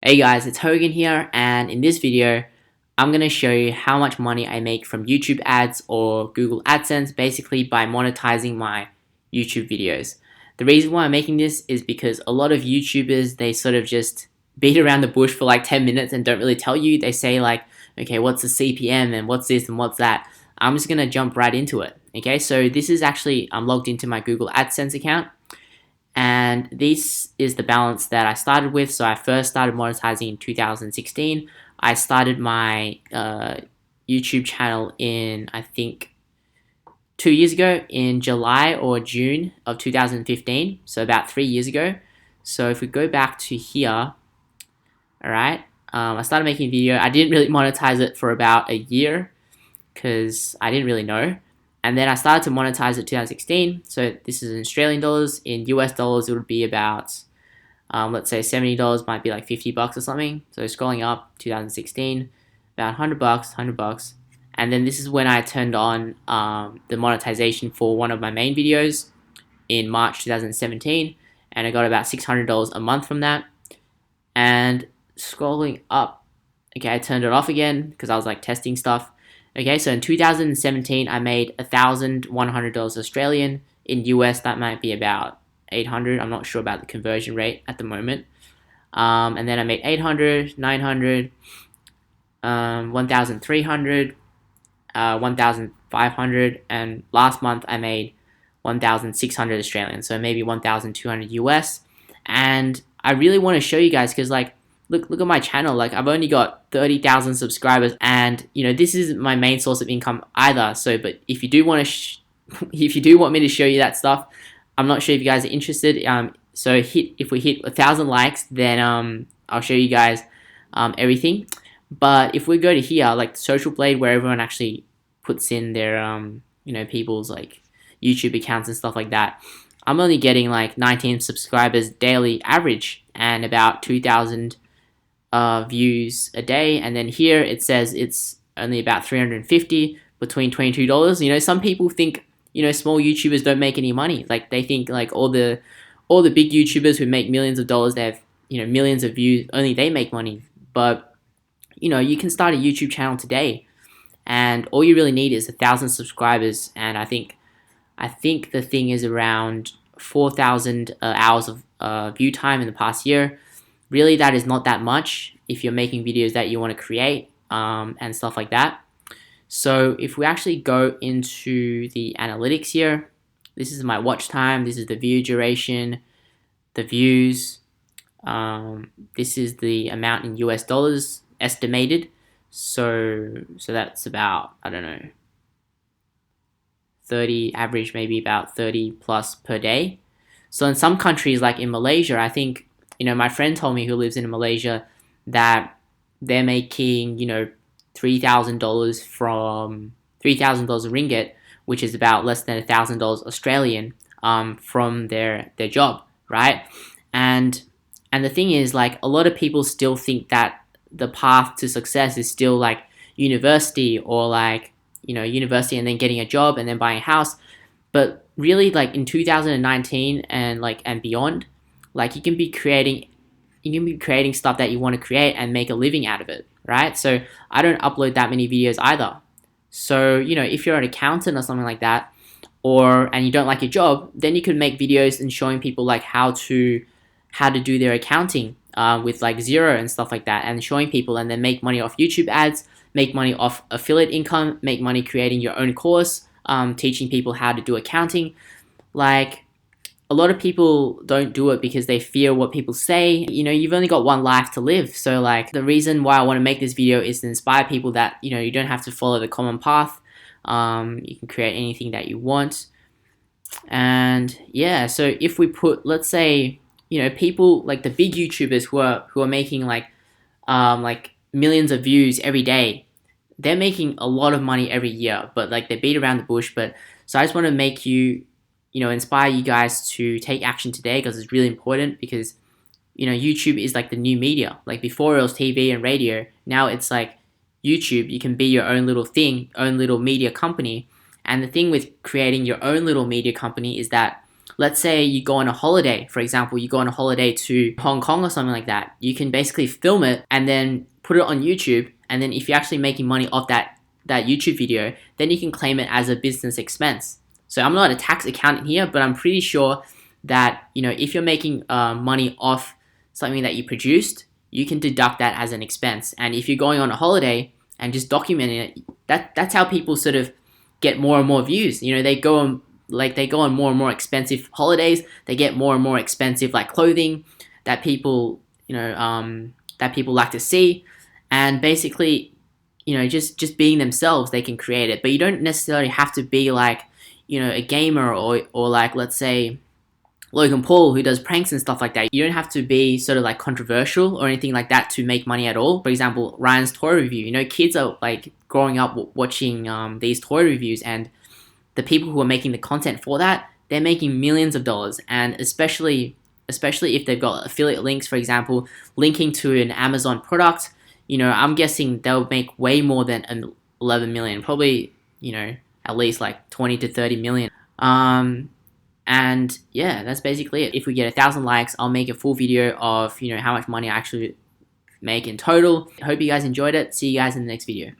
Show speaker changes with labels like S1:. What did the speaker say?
S1: Hey guys, it's Hogan here, and in this video I'm going to show you how much money I make from YouTube ads or Google AdSense, basically by monetizing my YouTube videos. The reason why I'm making this is because a lot of YouTubers, they sort of just beat around the bush for like 10 minutes and don't really tell you. They say like, okay, what's the CPM and what's this and what's that. I'm just going to jump right into it. Okay, so this is actually, I'm logged into my Google AdSense account. And this is the balance that I started with. So I first started monetizing in 2016. I started my YouTube channel in, I think, 2 years ago, in July or June of 2015. So about 3 years ago. So if we go back to here, all right, I started making a video. I didn't really monetize it for about a year because I didn't really know. And then I started to monetize it 2016. So this is in Australian dollars. In US dollars, it would be about, let's say $70 might be like $50 or something. So scrolling up, 2016, about $100, $100. And then this is when I turned on the monetization for one of my main videos in March 2017. And I got about $600 a month from that. And scrolling up, okay, I turned it off again because I was like testing stuff. Okay, so in 2017, I made $1,100 Australian. In US, that might be about 800. I'm not sure about the conversion rate at the moment. And then I made 800, 900, 1,300, 1,500, and last month I made 1,600 Australian, so maybe 1,200 US. And I really want to show you guys because like, look at my channel. Like, I've only got 30,000 subscribers, and you know, this isn't my main source of income either. So, but if you do want to, if you do want me to show you that stuff, I'm not sure if you guys are interested. So if we hit 1,000 likes, then I'll show you guys everything. But if we go to here, like Social Blade, where everyone actually puts in their you know, people's like YouTube accounts and stuff like that, I'm only getting like 19 subscribers daily average and about 2,000 views a day. And then here it says it's only about 350 between $22. You know, some people think, you know, small YouTubers don't make any money. Like, they think like all the big YouTubers who make millions of dollars, they have, you know, millions of views, only they make money. But you know, you can start a YouTube channel today, and all you really need is 1,000 subscribers. And I think the thing is around 4,000 hours of view time in the past year. Really, that is not that much if you're making videos that you want to create and stuff like that. So if we actually go into the analytics here, this is my watch time, this is the view duration, the views, this is the amount in US dollars estimated. So that's about, I don't know, 30 average, maybe about 30 plus per day. So in some countries, like in Malaysia, I think, you know, my friend told me, who lives in Malaysia, that they're making, you know, $3,000 from $3,000 ringgit, which is about less than $1,000 Australian, from their job, right? And the thing is, like, a lot of people still think that the path to success is still like university, or like, you know, university and then getting a job and then buying a house. But really, like in 2019 and like and beyond, like you can be creating stuff that you want to create and make a living out of it, right? So I don't upload that many videos either. So, you know, if you're an accountant or something like that, and you don't like your job, then you could make videos and showing people like how to do their accounting with like Xero and stuff like that, and showing people, and then make money off YouTube ads, make money off affiliate income, make money creating your own course, teaching people how to do accounting. Like, a lot of people don't do it because they fear what people say. You know, you've only got one life to live. So like, the reason why I want to make this video is to inspire people that, you know, you don't have to follow the common path. You can create anything that you want. And yeah, so if we put, let's say, you know, people like the big YouTubers who are making like millions of views every day, they're making a lot of money every year, but like they beat around the bush. But so I just want to make you, you know, inspire you guys to take action today, because it's really important. Because, you know, YouTube is like the new media. Like, before it was TV and radio, now it's like YouTube. You can be your own little thing, own little media company. And the thing with creating your own little media company is that, let's say you go on a holiday, for example, you go on a holiday to Hong Kong or something like that. You can basically film it and then put it on YouTube. And then if you're actually making money off that YouTube video, then you can claim it as a business expense. So I'm not a tax accountant here, but I'm pretty sure that, you know, if you're making money off something that you produced, you can deduct that as an expense. And if you're going on a holiday and just documenting it, that's how people sort of get more and more views. You know, they go on more and more expensive holidays. They get more and more expensive like clothing that people, you know, that people like to see. And basically, you know, just being themselves, they can create it. But you don't necessarily have to be like, you know, a gamer or like, let's say, Logan Paul, who does pranks and stuff like that. You don't have to be sort of like controversial or anything like that to make money at all. For example, Ryan's toy review. You know, kids are like growing up watching these toy reviews, and the people who are making the content for that, they're making millions of dollars. And especially if they've got affiliate links, for example, linking to an Amazon product, you know, I'm guessing they'll make way more than 11 million, probably, you know, at least like 20 to 30 million. And yeah, that's basically it. If we get 1,000 likes, I'll make a full video of, you know, how much money I actually make in total. Hope you guys enjoyed it. See you guys in the next video.